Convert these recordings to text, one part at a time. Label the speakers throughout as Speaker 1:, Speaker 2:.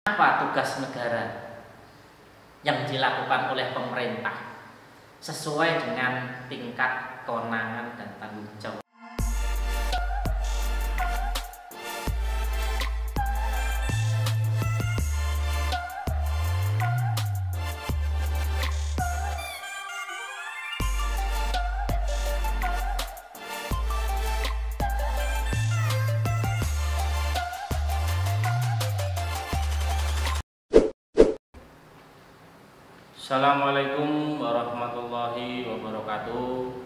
Speaker 1: Apa tugas negara yang dilakukan oleh pemerintah sesuai dengan tingkat kewenangan dan tanggung jawab.
Speaker 2: Assalamualaikum warahmatullahi wabarakatuh.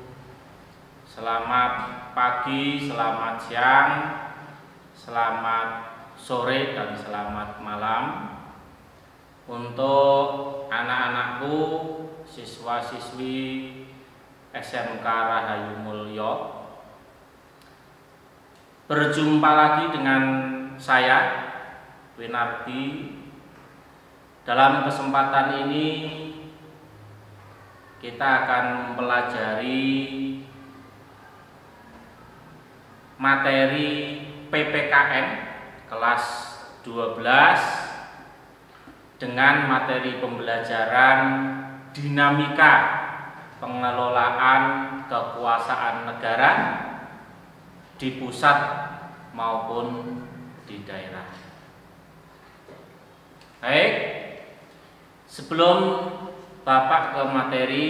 Speaker 2: Selamat pagi, selamat siang, selamat sore, dan selamat malam untuk anak-anakku, siswa-siswi SMK Rahayu Mulyo. Berjumpa lagi dengan saya, Winardi. Dalam kesempatan ini kita akan mempelajari materi PPKN kelas 12 dengan materi pembelajaran dinamika pengelolaan kekuasaan negara di pusat maupun di daerah. Baik, sebelum Bapak ke materi,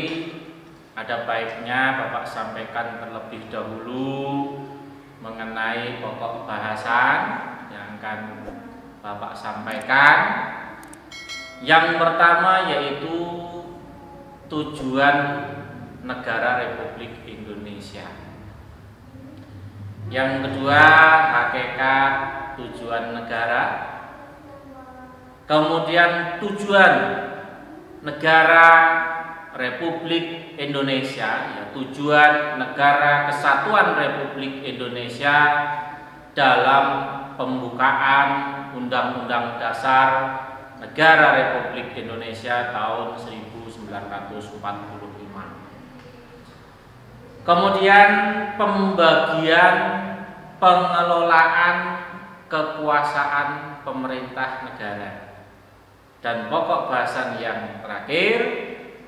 Speaker 2: ada baiknya Bapak sampaikan terlebih dahulu mengenai pokok bahasan yang akan Bapak sampaikan. Yang pertama yaitu tujuan negara Republik Indonesia. Yang kedua, hakikat tujuan negara. Kemudian tujuan negara Republik Indonesia, ya, tujuan negara Kesatuan Republik Indonesia dalam pembukaan Undang-Undang Dasar Negara Republik Indonesia tahun 1945. Kemudian pembagian pengelolaan kekuasaan pemerintah negara. Dan pokok bahasan yang terakhir,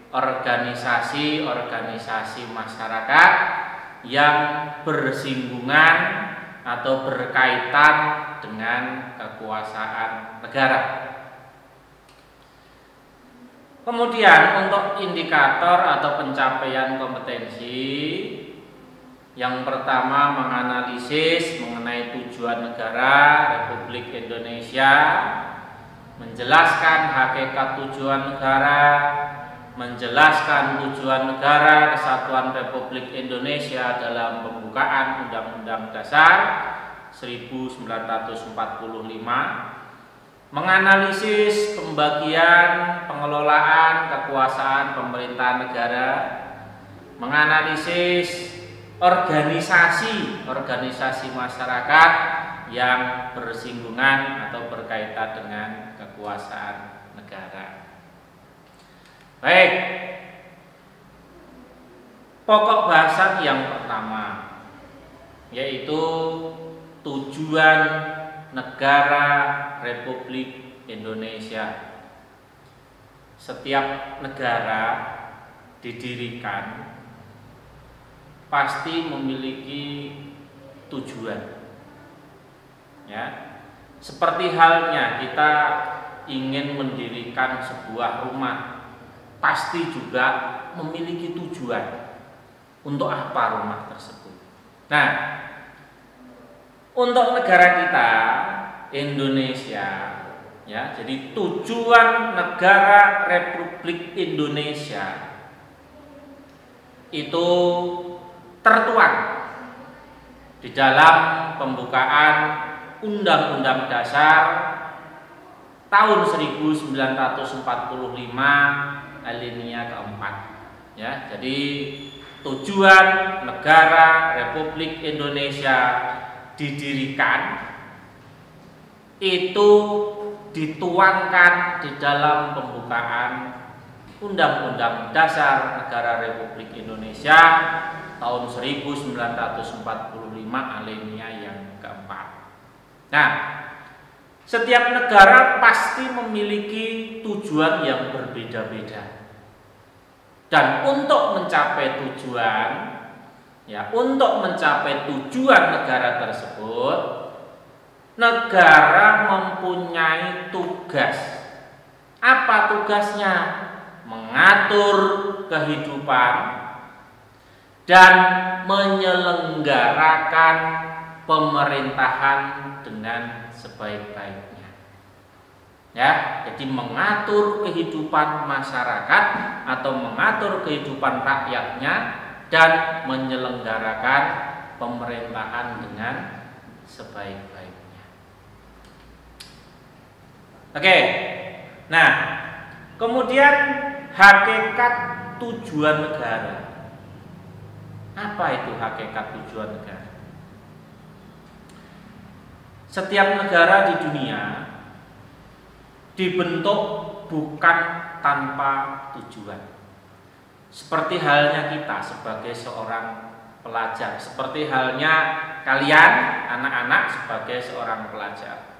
Speaker 2: organisasi-organisasi masyarakat yang bersinggungan atau berkaitan dengan kekuasaan negara. Kemudian untuk indikator atau pencapaian kompetensi, yang pertama menganalisis mengenai tujuan negara Republik Indonesia, menjelaskan hakikat tujuan negara, menjelaskan tujuan negara Kesatuan Republik Indonesia dalam pembukaan Undang-Undang Dasar 1945, menganalisis pembagian pengelolaan kekuasaan pemerintah negara, menganalisis organisasi masyarakat yang bersinggungan atau berkaitan dengan kekuasaan negara. Baik, pokok bahasan yang pertama yaitu tujuan negara Republik Indonesia. Setiap negara didirikan pasti memiliki tujuan. Ya, seperti halnya kita ingin mendirikan sebuah rumah, pasti juga memiliki tujuan untuk apa rumah tersebut. Nah, untuk negara kita Indonesia, ya, jadi tujuan negara Republik Indonesia itu tertuang di dalam pembukaan Undang-Undang Dasar tahun 1945 alinea keempat. Ya, jadi tujuan negara Republik Indonesia didirikan itu dituangkan di dalam pembukaan Undang-Undang Dasar Negara Republik Indonesia tahun 1945 alinea yang keempat. Nah, Setiap negara pasti memiliki tujuan yang berbeda-beda. Dan untuk mencapai tujuan, untuk mencapai tujuan negara tersebut, negara mempunyai tugas. Apa tugasnya? Mengatur kehidupan dan menyelenggarakan pemerintahan dengan sebaik-baiknya. Jadi mengatur kehidupan masyarakat atau mengatur kehidupan rakyatnya dan menyelenggarakan pemerintahan dengan sebaik-baiknya. Oke. Nah, kemudian hakikat tujuan negara. Apa itu hakikat tujuan negara? Setiap negara di dunia dibentuk bukan tanpa tujuan. Seperti halnya kita sebagai seorang pelajar, seperti halnya kalian anak-anak sebagai seorang pelajar.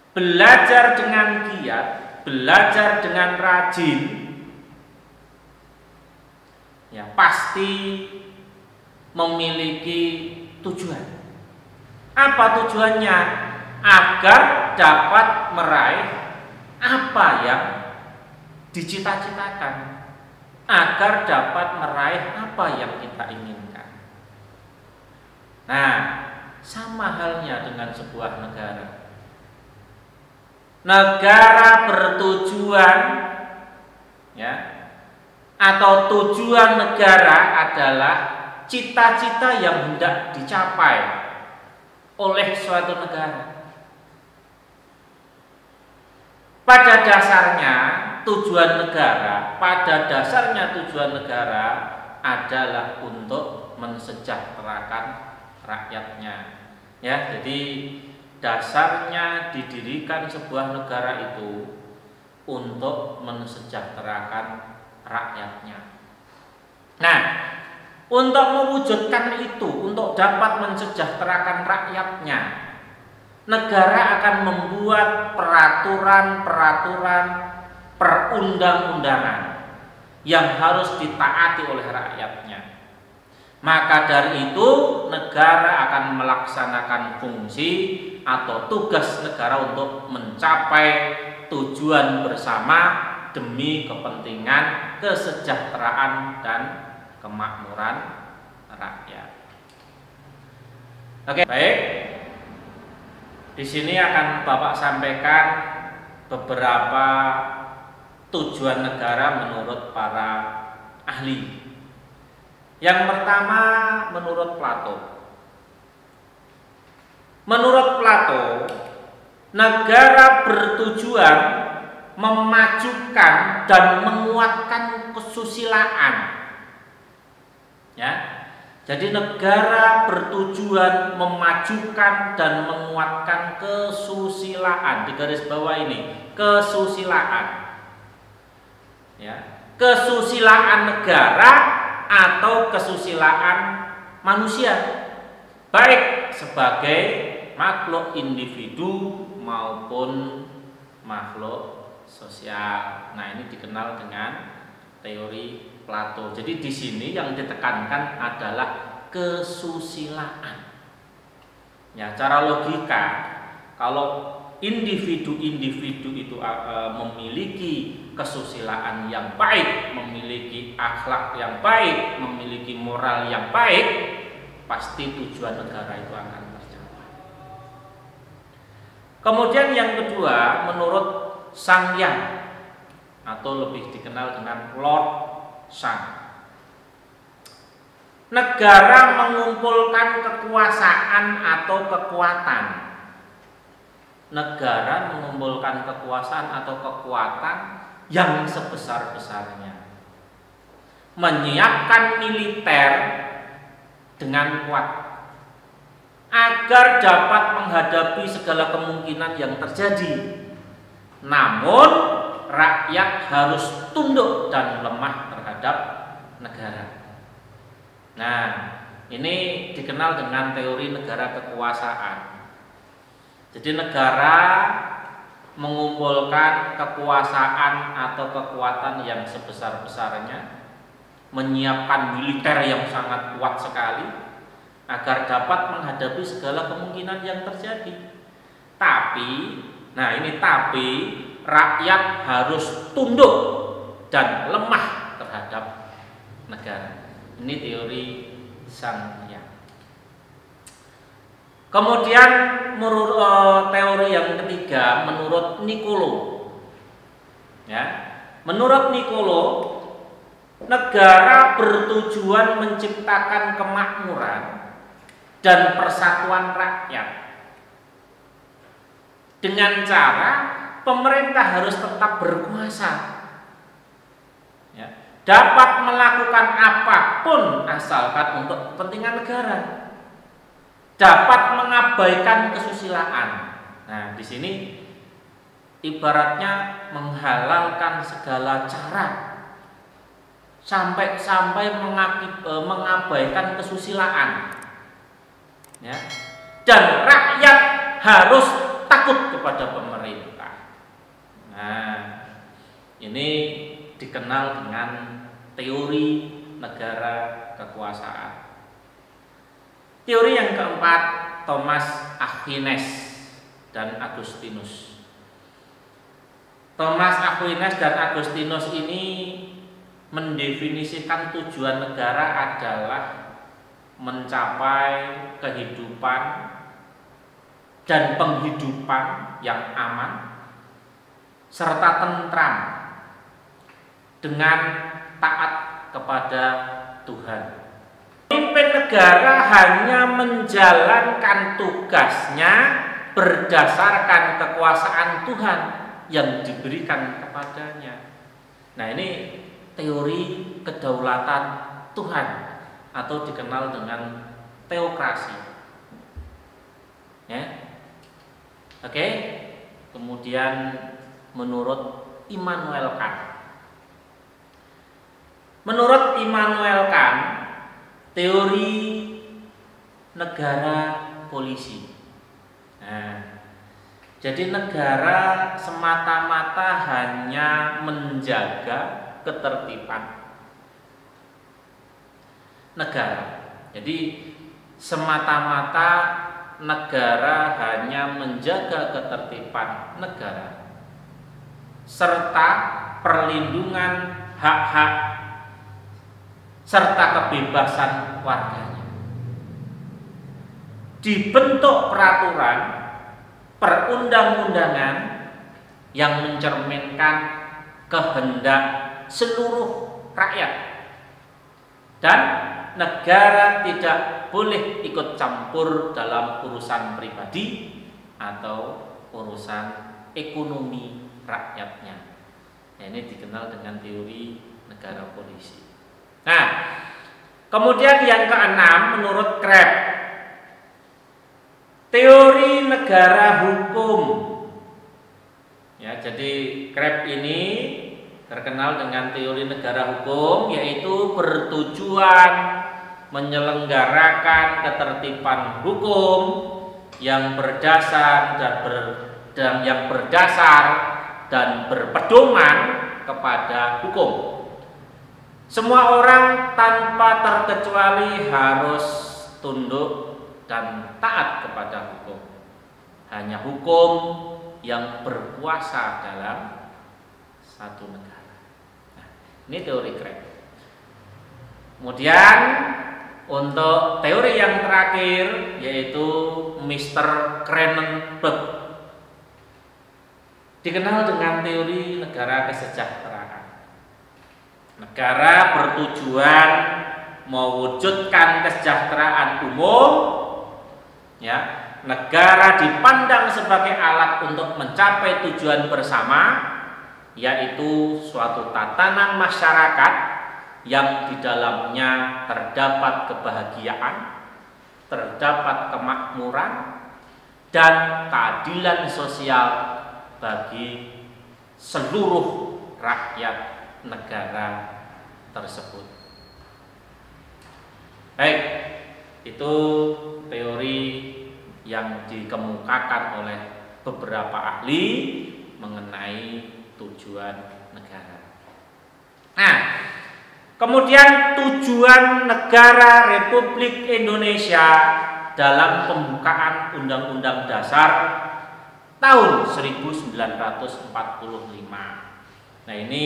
Speaker 2: Belajar dengan giat, belajar dengan rajin, pasti memiliki tujuan. Apa tujuannya? Agar dapat meraih apa yang dicita-citakan, agar dapat meraih apa yang kita inginkan. Nah, sama halnya dengan sebuah negara. Negara bertujuan, atau tujuan negara adalah cita-cita yang hendak dicapai oleh suatu negara. Pada dasarnya tujuan negara adalah untuk mensejahterakan rakyatnya. Jadi dasarnya didirikan sebuah negara itu untuk mensejahterakan rakyatnya. Nah, untuk mewujudkan itu, untuk dapat mensejahterakan rakyatnya, negara akan membuat peraturan-peraturan perundang-undangan yang harus ditaati oleh rakyatnya. Maka dari itu, negara akan melaksanakan fungsi atau tugas negara untuk mencapai tujuan bersama demi kepentingan kesejahteraan dan kemakmuran rakyat. Oke, baik. Di sini akan Bapak sampaikan beberapa tujuan negara menurut para ahli. Yang pertama menurut Plato. Menurut Plato, negara bertujuan memajukan dan menguatkan kesusilaan. Jadi negara bertujuan memajukan dan menguatkan kesusilaan. Di garis bawah ini, kesusilaan. Kesusilaan negara atau kesusilaan manusia, baik sebagai makhluk individu maupun makhluk sosial. Nah, ini dikenal dengan teori Plato. Jadi di sini yang ditekankan adalah kesusilaan. Cara logika, kalau individu-individu itu memiliki kesusilaan yang baik, memiliki akhlak yang baik, memiliki moral yang baik, pasti tujuan negara itu akan tercapai. Kemudian yang kedua, menurut Sang Hyang atau lebih dikenal dengan Lord Sang, negara mengumpulkan kekuasaan atau kekuatan. Negara mengumpulkan kekuasaan atau kekuatan yang sebesar-besarnya, menyiapkan militer dengan kuat agar dapat menghadapi segala kemungkinan yang terjadi. Namun rakyat harus tunduk dan lemah terhadap negara. Nah, ini dikenal dengan teori negara kekuasaan. Jadi negara mengumpulkan kekuasaan atau kekuatan yang sebesar-besarnya, menyiapkan militer yang sangat kuat sekali agar dapat menghadapi segala kemungkinan yang terjadi. Tapi, nah ini tapi, rakyat harus tunduk dan lemah terhadap negara. Ini teori Sang Hyang. Kemudian teori yang ketiga menurut Niccolo. Ya, menurut Niccolo, negara bertujuan menciptakan kemakmuran dan persatuan rakyat dengan cara pemerintah harus tetap berkuasa, ya, dapat melakukan apapun asalkan untuk kepentingan negara, dapat mengabaikan kesusilaan. Nah, di sini ibaratnya menghalalkan segala cara sampai mengabaikan kesusilaan, ya. Dan rakyat harus takut kepada pemerintah. Nah, ini dikenal dengan teori negara kekuasaan. Teori yang keempat, Thomas Aquinas dan Agustinus. Thomas Aquinas dan Agustinus ini mendefinisikan tujuan negara adalah mencapai kehidupan dan penghidupan yang aman serta tentram dengan taat kepada Tuhan. Pemimpin negara hanya menjalankan tugasnya berdasarkan kekuasaan Tuhan yang diberikan kepadanya. Nah, ini teori kedaulatan Tuhan atau dikenal dengan teokrasi. Ya. Oke. Kemudian menurut Immanuel Kant. Menurut Immanuel Kant, teori negara polisi. Nah, jadi negara semata-mata hanya menjaga ketertiban negara. Jadi semata-mata negara hanya menjaga ketertiban negara serta perlindungan hak-hak serta kebebasan warganya. Dibentuk peraturan perundang-undangan yang mencerminkan kehendak seluruh rakyat, dan negara tidak boleh ikut campur dalam urusan pribadi atau urusan ekonomi rakyatnya. Nah, ini dikenal dengan teori negara polisi. Nah, kemudian yang keenam menurut Kreb, teori negara hukum. Ya, jadi Kreb ini terkenal dengan teori negara hukum, yaitu bertujuan menyelenggarakan ketertiban hukum yang berdasar dan berpedoman kepada hukum. Semua orang tanpa terkecuali harus tunduk dan taat kepada hukum. Hanya hukum yang berkuasa dalam satu negara. Nah, ini teori Kreb. Kemudian untuk teori yang terakhir yaitu Mr. Cronenberg, dikenal dengan teori negara kesejahteraan. Negara bertujuan mewujudkan kesejahteraan umum, ya. Negara dipandang sebagai alat untuk mencapai tujuan bersama, yaitu suatu tatanan masyarakat yang di dalamnya terdapat kebahagiaan, terdapat kemakmuran, dan keadilan sosial bagi seluruh rakyat negara tersebut. Baik, itu teori yang dikemukakan oleh beberapa ahli mengenai tujuan negara. Nah, kemudian tujuan negara Republik Indonesia dalam pembukaan Undang-Undang Dasar tahun 1945. Nah, ini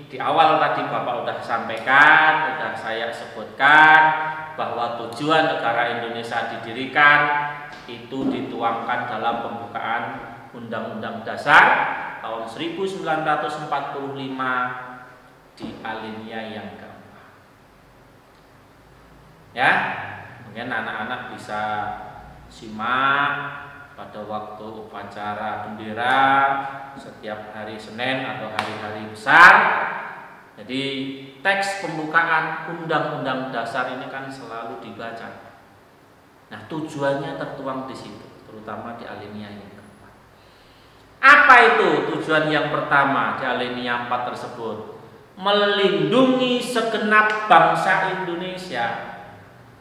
Speaker 2: di awal tadi Bapak sudah sampaikan, sudah saya sebutkan bahwa tujuan negara Indonesia didirikan itu dituangkan dalam pembukaan Undang-Undang Dasar tahun 1945 di alinea yang keempat. Ya, mungkin anak-anak bisa simak pada waktu upacara bendera setiap hari Senin atau hari-hari besar. Jadi teks pembukaan Undang-Undang Dasar ini kan selalu dibaca. Nah, tujuannya tertuang di situ, terutama di alinea yang keempat. Apa itu tujuan yang pertama di alinea 4 tersebut? Melindungi segenap bangsa Indonesia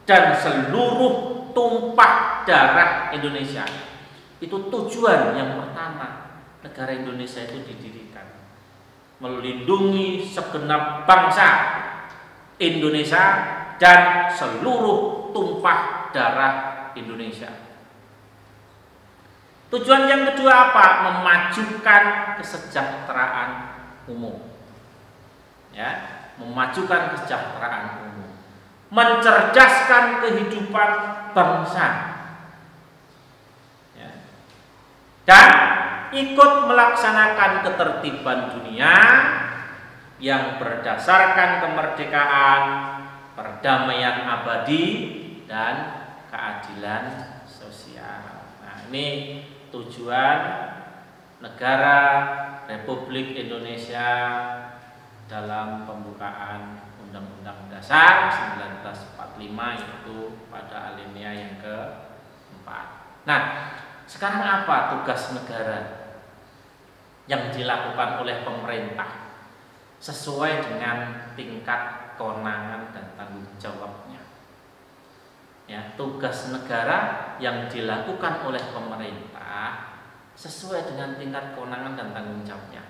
Speaker 2: dan seluruh tumpah darah Indonesia. Itu tujuan yang pertama negara Indonesia itu didirikan. Melindungi segenap bangsa Indonesia dan seluruh tumpah darah Indonesia. Tujuan yang kedua apa? Memajukan kesejahteraan umum. Ya, memajukan kesejahteraan umum. Mencerdaskan kehidupan bangsa. Ya. Dan ikut melaksanakan ketertiban dunia yang berdasarkan kemerdekaan, perdamaian abadi, dan keadilan sosial. Nah, ini tujuan negara Republik Indonesia dalam pembukaan Undang-Undang Dasar 1945, yaitu pada alinea yang keempat. Nah, sekarang apa tugas negara yang dilakukan oleh pemerintah sesuai dengan tingkat kewenangan dan tanggung jawabnya? Ya, tugas negara yang dilakukan oleh pemerintah sesuai dengan tingkat kewenangan dan tanggung jawabnya.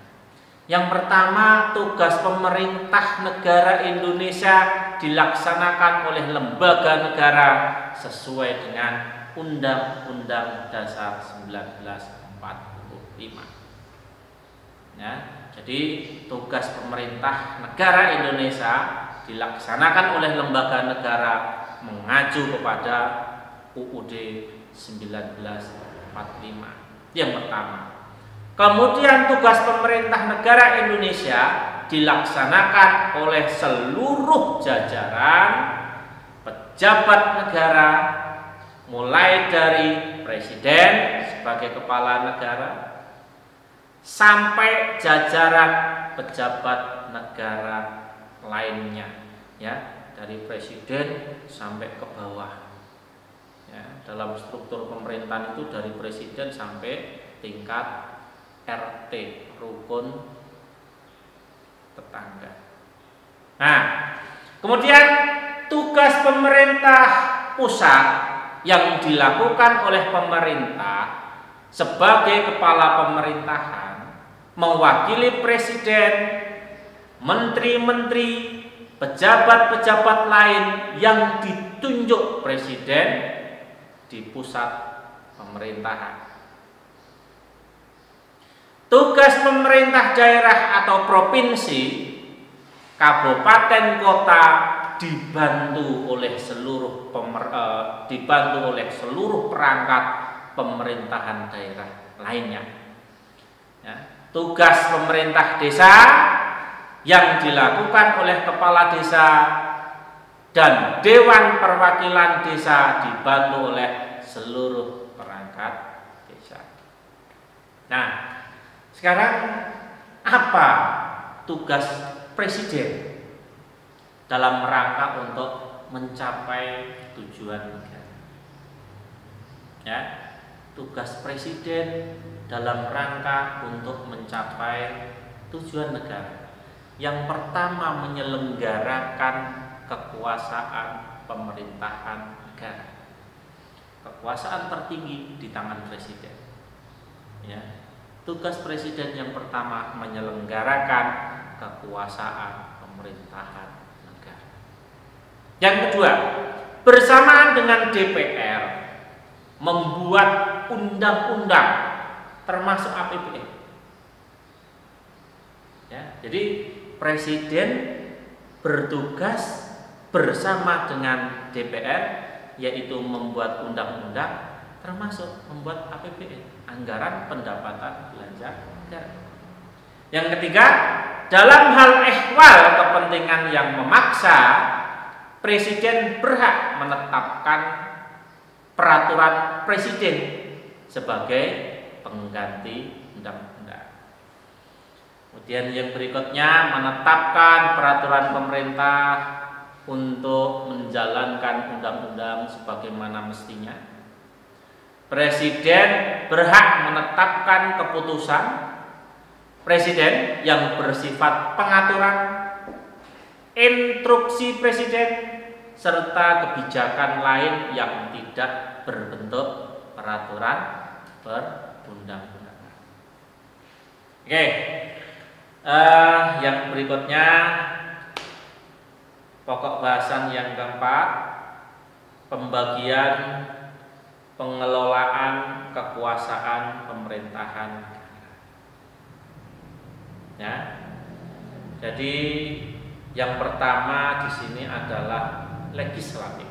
Speaker 2: Yang pertama, tugas pemerintah negara Indonesia dilaksanakan oleh lembaga negara sesuai dengan Undang-Undang Dasar 1945. Ya, jadi tugas pemerintah negara Indonesia dilaksanakan oleh lembaga negara mengacu kepada UUD 1945. Yang pertama. Kemudian tugas pemerintah negara Indonesia dilaksanakan oleh seluruh jajaran pejabat negara, mulai dari presiden sebagai kepala negara sampai jajaran pejabat negara lainnya, ya, dari presiden sampai ke bawah. Ya, dalam struktur pemerintahan itu dari presiden sampai tingkat RT, rukun tetangga. Nah, kemudian tugas pemerintah pusat yang dilakukan oleh pemerintah sebagai kepala pemerintahan mewakili presiden, menteri-menteri, pejabat-pejabat lain yang ditunjuk presiden di pusat pemerintahan. Tugas pemerintah daerah atau provinsi, kabupaten, kota dibantu oleh seluruh perangkat pemerintahan daerah lainnya. Ya, tugas pemerintah desa yang dilakukan oleh kepala desa dan dewan perwakilan desa dibantu oleh seluruh perangkat desa. Nah, sekarang apa tugas presiden dalam rangka untuk mencapai tujuan negara? Ya, tugas presiden dalam rangka untuk mencapai tujuan negara. Yang pertama, menyelenggarakan kekuasaan pemerintahan negara. kekuasaan tertinggi di tangan presiden. Ya. Tugas presiden yang pertama menyelenggarakan kekuasaan pemerintahan negara. Yang kedua, bersamaan dengan DPR membuat undang-undang termasuk APBN. Ya, jadi presiden bertugas bersama dengan DPR yaitu membuat undang-undang termasuk membuat APBN, anggaran pendapatan belanja negara. Yang ketiga, dalam hal ehwal kepentingan yang memaksa, presiden berhak menetapkan peraturan presiden sebagai pengganti undang-undang. Kemudian yang berikutnya, menetapkan peraturan pemerintah untuk menjalankan undang-undang sebagaimana mestinya. Presiden berhak menetapkan keputusan presiden yang bersifat pengaturan, instruksi presiden, serta kebijakan lain yang tidak berbentuk peraturan perundang-undangan. Oke, yang berikutnya pokok bahasan yang keempat, pembagian pengelolaan kekuasaan pemerintahan. Ya. Jadi yang pertama di sini adalah legislatif.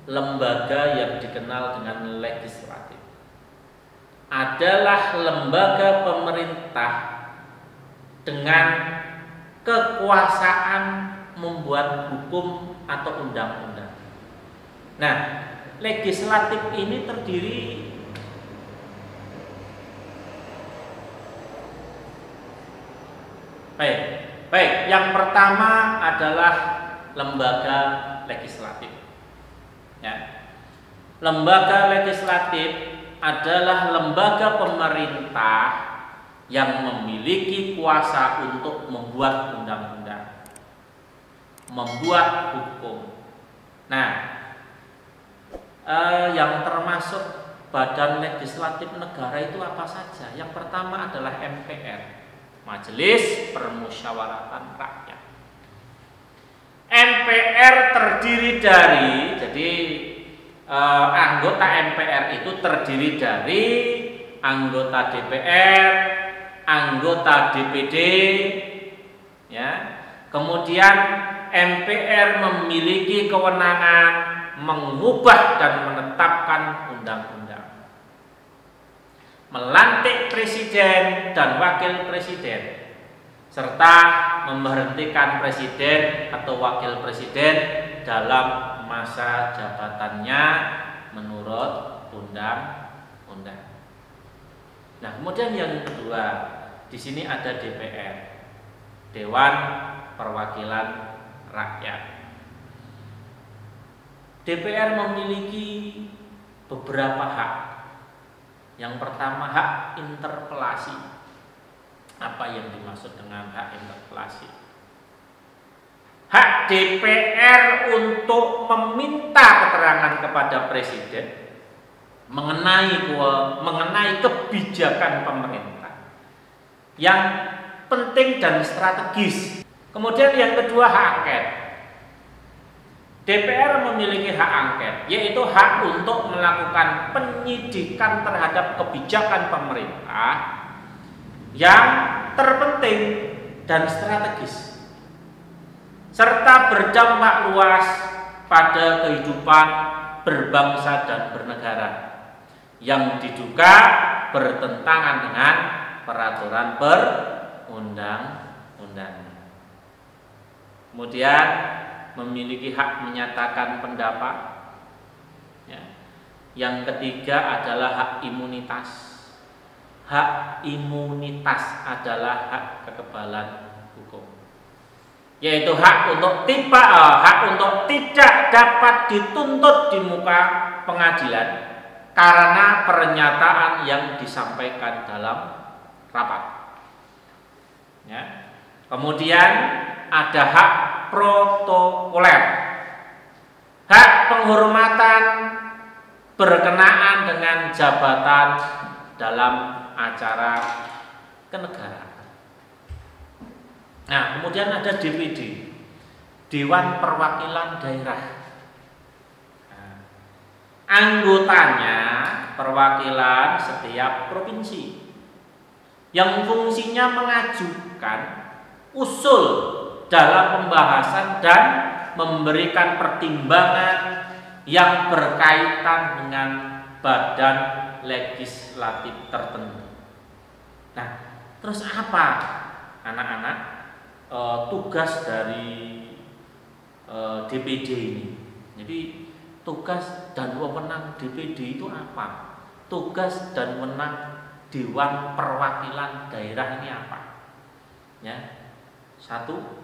Speaker 2: Lembaga yang dikenal dengan legislatif adalah lembaga pemerintah dengan kekuasaan membuat hukum atau undang-undang. Nah, legislatif ini terdiri baik. Yang pertama adalah lembaga legislatif. Ya. Lembaga legislatif adalah lembaga pemerintah yang memiliki kuasa untuk membuat undang-undang, membuat hukum. Nah, yang termasuk badan legislatif negara itu apa saja? Yang pertama adalah MPR, Majelis Permusyawaratan Rakyat. MPR terdiri dari, jadi anggota MPR itu terdiri dari anggota DPR, anggota DPD, ya. Kemudian MPR memiliki kewenangan mengubah dan menetapkan undang-undang, melantik presiden dan wakil presiden, serta memberhentikan presiden atau wakil presiden dalam masa jabatannya menurut undang-undang. Nah, kemudian yang kedua, di sini ada DPR, Dewan Perwakilan Rakyat. DPR memiliki beberapa hak. Yang pertama, hak interpelasi. Apa yang dimaksud dengan hak interpelasi? Hak DPR untuk meminta keterangan kepada presiden mengenai kebijakan pemerintah yang penting dan strategis. Kemudian yang kedua, hak angket. DPR memiliki hak angket, yaitu hak untuk melakukan penyidikan terhadap kebijakan pemerintah yang terpenting dan strategis, serta berdampak luas pada kehidupan berbangsa dan bernegara yang diduga bertentangan dengan peraturan perundang-undangan. Kemudian memiliki hak menyatakan pendapat. Ya. Yang ketiga adalah hak imunitas. Hak imunitas adalah hak kekebalan hukum, yaitu hak untuk tidak dapat dituntut di muka pengadilan karena pernyataan yang disampaikan dalam rapat. Ya. Kemudian ada hak protokoler. hak penghormatan berkenaan dengan jabatan dalam acara kenegaraan. Nah, kemudian ada DPD, Dewan Perwakilan Daerah. Nah, anggotanya perwakilan setiap provinsi yang fungsinya mengajukan usul dalam pembahasan dan memberikan pertimbangan yang berkaitan dengan badan legislatif tertentu. Nah, terus apa anak-anak tugas dari DPD ini? Jadi tugas dan wewenang DPD itu apa? Tugas dan wewenang Dewan Perwakilan Daerah ini apa? Ya, satu,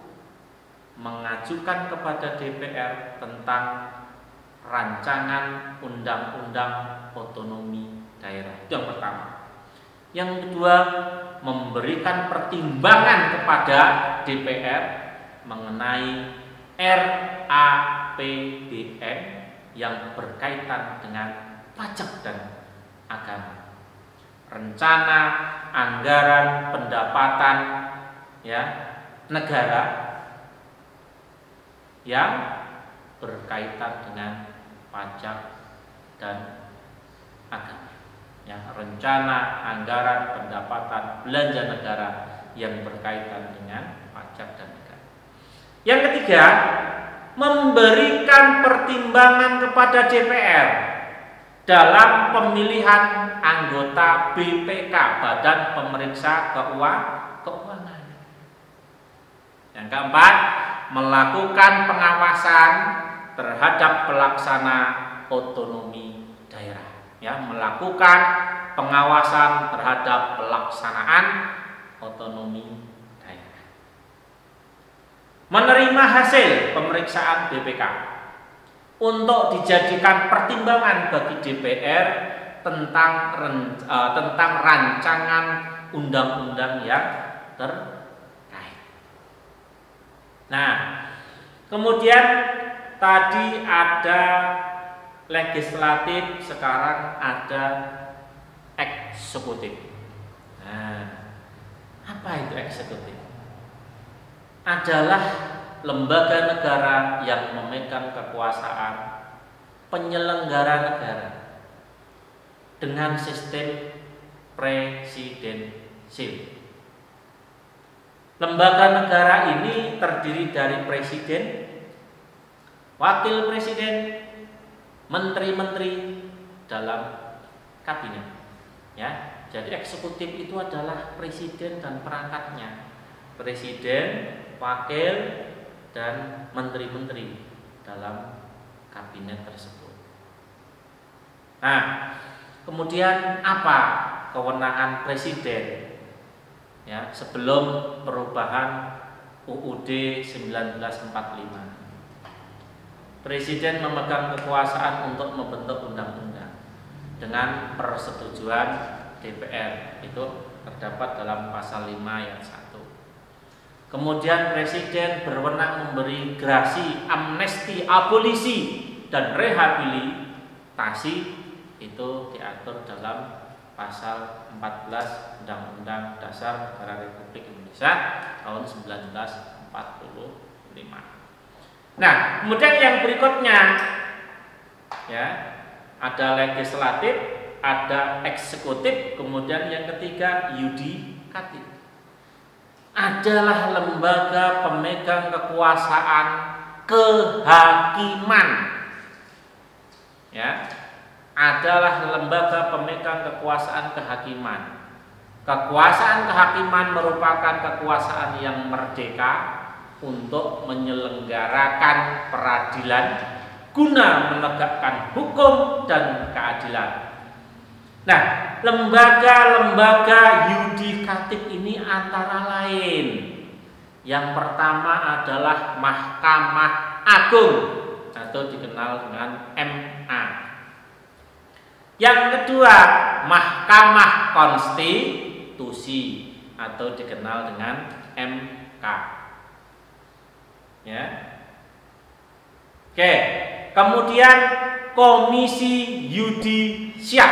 Speaker 2: mengajukan kepada DPR tentang rancangan undang-undang otonomi daerah. Itu yang pertama. Yang kedua, memberikan pertimbangan kepada DPR mengenai RAPBN yang berkaitan dengan pajak dan agama. Rencana anggaran pendapatan ya negara yang berkaitan dengan pajak dan agama. Ya, rencana anggaran pendapatan belanja negara yang berkaitan dengan pajak dan negara. Yang ketiga, memberikan pertimbangan kepada DPR dalam pemilihan anggota BPK, Badan Pemeriksa Keuangan. Yang keempat, melakukan pengawasan terhadap pelaksana otonomi daerah. Ya, melakukan pengawasan terhadap pelaksanaan otonomi daerah. Menerima hasil pemeriksaan BPK untuk dijadikan pertimbangan bagi DPR tentang rancangan undang-undang yang terkait. Nah, kemudian tadi ada legislatif, sekarang ada eksekutif. Nah, apa itu eksekutif? Adalah lembaga negara yang memegang kekuasaan penyelenggara negara dengan sistem presidensil. Lembaga negara ini terdiri dari presiden, wakil presiden, menteri-menteri dalam kabinet. Ya, jadi eksekutif itu adalah presiden dan perangkatnya. Presiden, wakil, dan menteri-menteri dalam kabinet tersebut. Nah, kemudian apa kewenangan presiden? Ya, sebelum perubahan UUD 1945. Presiden memegang kekuasaan untuk membentuk undang-undang dengan persetujuan DPR. Itu terdapat dalam pasal 5 ayat 1. Kemudian presiden berwenang memberi grasi, amnesti, abolisi, dan rehabilitasi. Itu diatur dalam pasal 14 Undang-Undang Dasar Negara Republik Indonesia tahun 1945. Nah, kemudian yang berikutnya ya, ada legislatif, ada eksekutif, kemudian yang ketiga yudikatif. Adalah lembaga pemegang kekuasaan kehakiman. Ya, adalah lembaga pemegang kekuasaan kehakiman. Kekuasaan kehakiman merupakan kekuasaan yang merdeka untuk menyelenggarakan peradilan guna menegakkan hukum dan keadilan. Nah, lembaga-lembaga yudikatif ini antara lain, yang pertama adalah Mahkamah Agung atau dikenal dengan MA. Yang kedua, Mahkamah Konstitusi atau dikenal dengan MK. Ya. Oke, Kemudian Komisi Yudisial.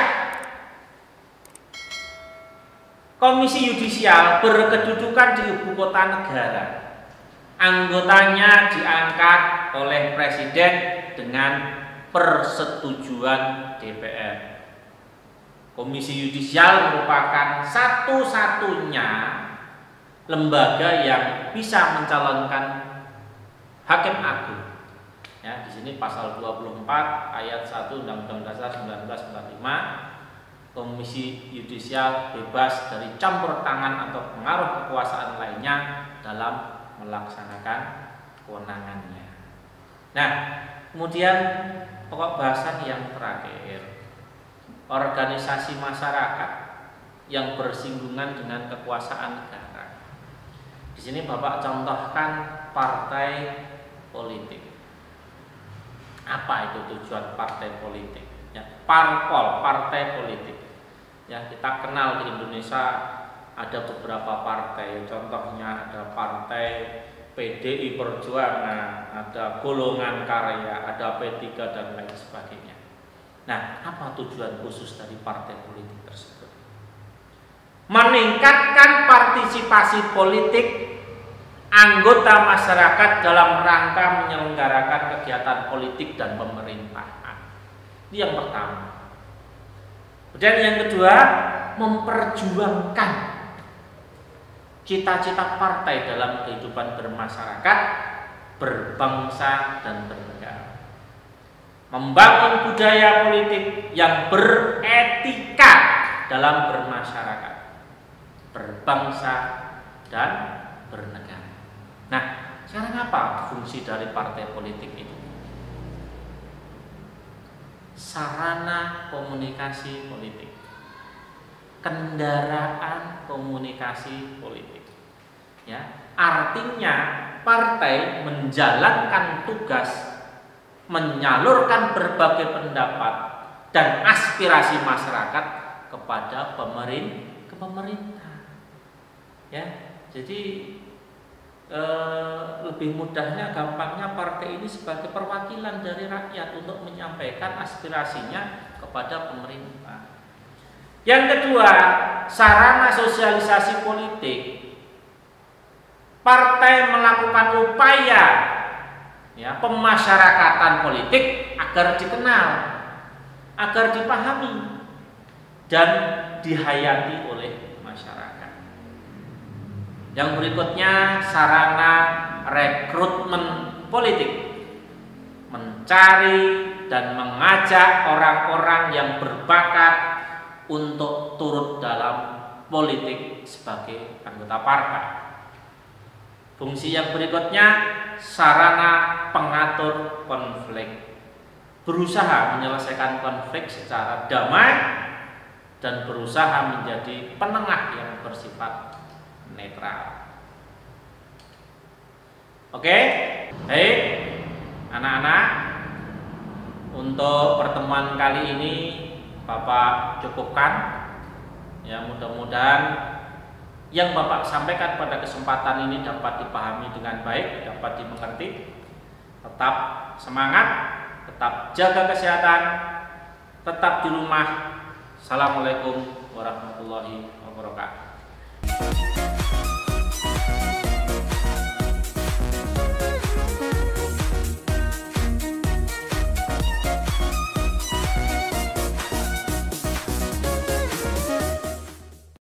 Speaker 2: Komisi Yudisial berkedudukan di ibu kota negara. Anggotanya diangkat oleh Presiden dengan persetujuan DPR. Komisi Yudisial merupakan satu-satunya lembaga yang bisa mencalonkan hakim agung. Ya, di sini pasal 24 ayat 1 Undang-Undang Dasar 1945, Komisi Yudisial bebas dari campur tangan atau pengaruh kekuasaan lainnya dalam melaksanakan kewenangannya. Nah, kemudian pokok bahasan yang terakhir, organisasi masyarakat yang bersinggungan dengan kekuasaan negara. Di sini Bapak contohkan partai politik. Apa itu tujuan partai politik? Ya, parpol, partai politik. Ya, kita kenal di Indonesia ada beberapa partai. Contohnya ada partai PDI Perjuangan, ada Golongan Karya, ada P3 dan lain sebagainya. Nah, apa tujuan khusus dari partai politik tersebut? Meningkatkan partisipasi politik anggota masyarakat dalam rangka menyelenggarakan kegiatan politik dan pemerintahan. Ini yang pertama. Dan yang kedua, memperjuangkan cita-cita partai dalam kehidupan bermasyarakat, berbangsa dan bernegara. Membangun budaya politik yang beretika dalam bermasyarakat, berbangsa dan bernegara. Nah, sekarang apa fungsi dari partai politik itu? Sarana komunikasi politik, kendaraan komunikasi politik. Ya, artinya partai menjalankan tugas menyalurkan berbagai pendapat dan aspirasi masyarakat kepada pemerintah. Ya, jadi lebih mudahnya, gampangnya partai ini sebagai perwakilan dari rakyat untuk menyampaikan aspirasinya kepada pemerintah. Yang kedua, sarana sosialisasi politik. Partai melakukan upaya ya, pemasyarakatan politik agar dikenal, agar dipahami dan dihayati oleh masyarakat. Yang berikutnya, sarana rekrutmen politik, mencari dan mengajak orang-orang yang berbakat untuk turut dalam politik sebagai anggota partai. Fungsi yang berikutnya, sarana pengatur konflik, berusaha menyelesaikan konflik secara damai dan berusaha menjadi penengah yang bersifat netral. Oke, baik anak-anak, untuk pertemuan kali ini Bapak cukupkan. Ya, mudah-mudahan yang Bapak sampaikan pada kesempatan ini dapat dipahami dengan baik, dapat dimengerti. Tetap semangat, tetap jaga kesehatan, tetap di rumah. Assalamualaikum warahmatullahi wabarakatuh.